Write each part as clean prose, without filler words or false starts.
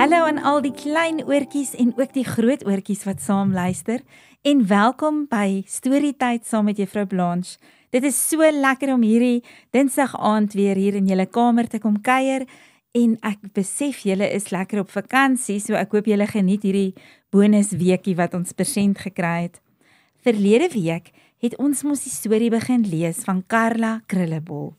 Hallo aan al die klein oortjies en ook die groot oortjies wat saam luister. En welkom by Storytyd saam met Juffrou Blanche. Dit is so lekker om hierdie Dinsdag aand weer hier in julle kamer te kom kuier. En ek besef julle is lekker op vakansie, so ek hoop julle geniet hierdie bonusweekie wat ons persent gekry het. Verlede week het ons mos die storie begin lees van Carla Krullebol.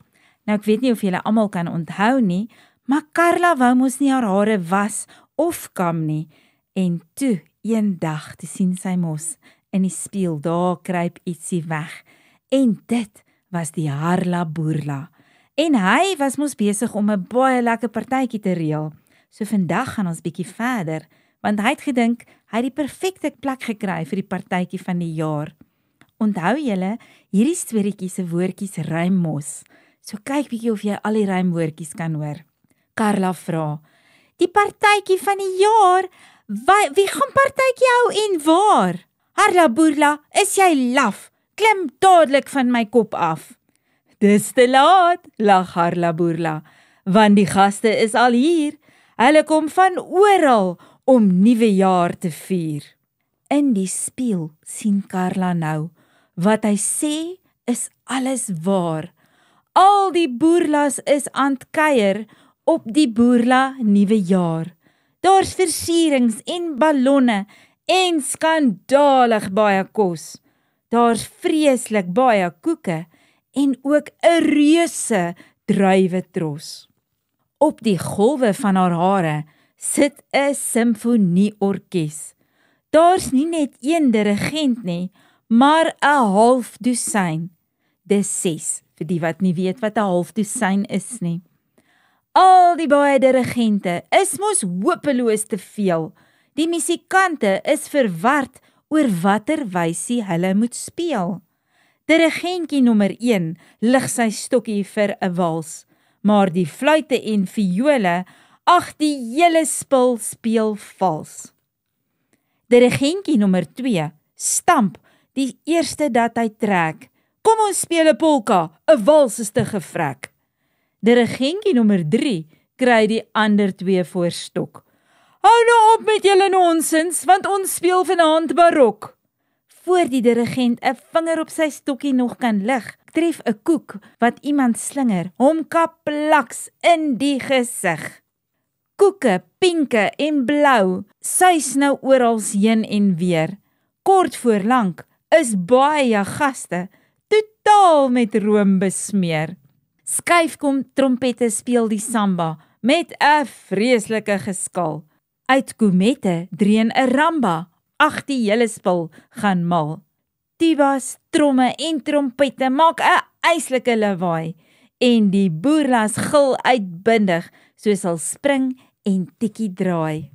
Nou ek weet nie of julle almal kan onthou nie, maar Carla wou mos nie haar hare was of kam nie. En toe, een dag, te sien sy mos in die spieël, daar kruip ietsie weg. En dit was die Harla Boerla. En hy was mos besig om 'n baie lekker partytjie te reël. So vandag gaan ons bietjie verder, want hy het gedink hy het die perfekte plek gekry vir die partytjie van die jaar. Onthou julle, hierdie storieetjie se woordjies rym mos. So kyk bietjie of jy al die rymwoordjies kan hoor. Carla vra, die partytjie van die jaar, wie gaan partytjie hou en waar? Harla Boerla, is jy laf? Klim dadelik van my kop af. Dis te laat, lag Harla Boerla, want die gaste is al hier. Hulle kom van oral om nuwe jaar te vier. In die spieël sien Carla nou, wat hy sê is alles waar. Al die boerlas is aan het kuier op die Boerla nuwe jaar. Daar's versierings en ballonne en skandalig baie kos. Daar's vreeslik baie koeke en ook 'n reuse druiwetros. Op die golwe van haar hare sit 'n simfonieorkes. Daar's nie net een dirigent nie, maar 'n half dosyn. Dis 6, vir die wat nie weet wat 'n half dosyn is nie. Al die baie dirigente is mos hopeloos te veel. Die musikante is verward oor watter wysie hulle moet speel. Dirigentjie nommer 1 lig sy stokkie vir 'n wals, maar die fluite en viole, ag die hele spul speel vals. Dirigentjie nommer 2 stamp die eerste dat hy trek. Kom ons speel 'n polka, 'n wals is te gevrek. Dirigentjie nommer 3 kry die ander 2 voor stok. Hou nou op met julle nonsens, want ons speel vanaand barok. Voor die dirigent 'n vinger op sy stokkie nog kan lig, tref 'n koek wat iemand slinger, hom kaplaks in die gesig. Koeke, pinke en blou, suis nou orals heen en weer. Kort voor lank is baie gaste, totaal met room besmeer. Skuifkom trompette speel die samba, met 'n vreeslike geskal. Uit komette dreun 'n ramba, ag die hele spul gaan mal. Tubas, tromme en trompette maak 'n eislike lawaai, en die boerlas gil uitbundig, soos sal spring en tikkie draai.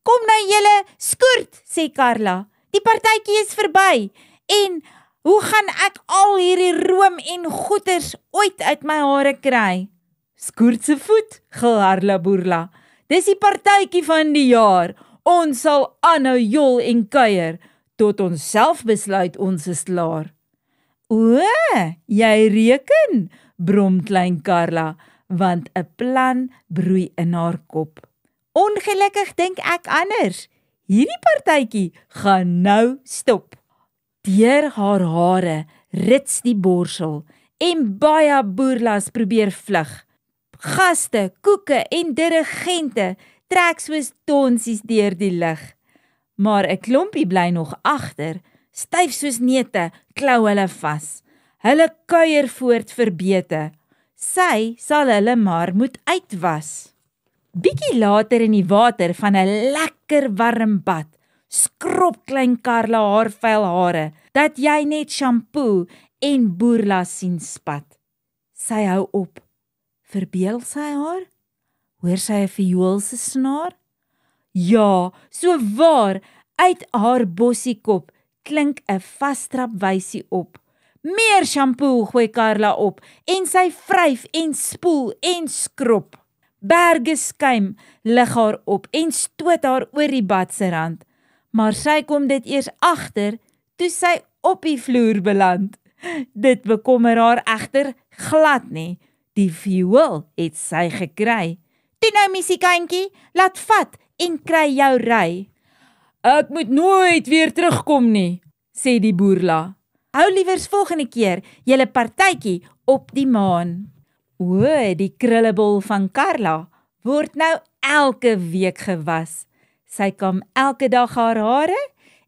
Kom nou julle, skoort, sê Carla, die partytjie is verby, en hoe gaan ek al hierdie room en goeters ooit uit my hare kry? Skoort se voet, gil Harla Boerla. Dis die partytjie van die jaar. Ons sal aanhou jol en kuier, tot ons self besluit ons is klaar. O, jy reken, brom klein Carla, want 'n plan broei in haar kop. Ongelukkig dink ek anders. Hierdie partytjie gaan nou stop. Deur haar hare rits die borsel en baie boerlas probeer vlug. Gaste, koeke en dirigente trek soos donsies deur die lug. Maar 'n klompie bly nog agter, styf soos neute, klou hulle vas. Hulle kuier voort verbete. Sy sal hulle maar moet uitwas. Bietjie later in die water van 'n lekker warm bad, skrob klein Carla haar vuil hare, dat jy net shampoo en boerlas sien spat. Sy hou op. Verbeel sy haar? Hoor sy 'n viool se snaar? Ja, so waar, uit haar bossiekop klink 'n vastrap wysie op. Meer shampoo gooi Carla op, en sy vryf en spoel en skrob. Berge skuim lig haar op en stoot haar oor die bad se rand. Maar sy kom dit eers agter, toe sy op die vloer beland. Dit bekommer haar egter glad nie. Die viool het sy gekry. Toe nou musiekantjie, laat vat en kry jou ry. Ek moet nooit weer terugkom nie, sê die boerla. Hou liewers volgende keer julle partytjie op die maan. O, die krullebol van Karla word nou elke week gewas. Sy kam elke dag haar hare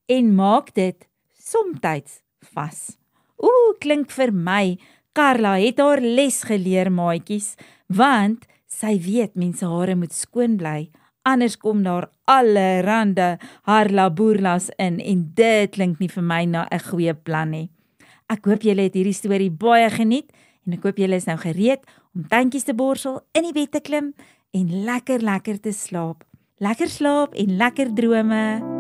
en maak dit somtyds vas. Klink vir my, Karla het haar les geleer, maatjies, want sy weet mense hare moet skoon bly, anders kom daar allerhande harlaboerlas in en dit klink nie vir my na 'n goeie plan nie. Ek hoop julle het hierdie storie baie geniet en ek hoop julle is nou gereed om tuintjies te borsel, in die bed te klim en lekker te slaap. Lekker slaap en lekker drome.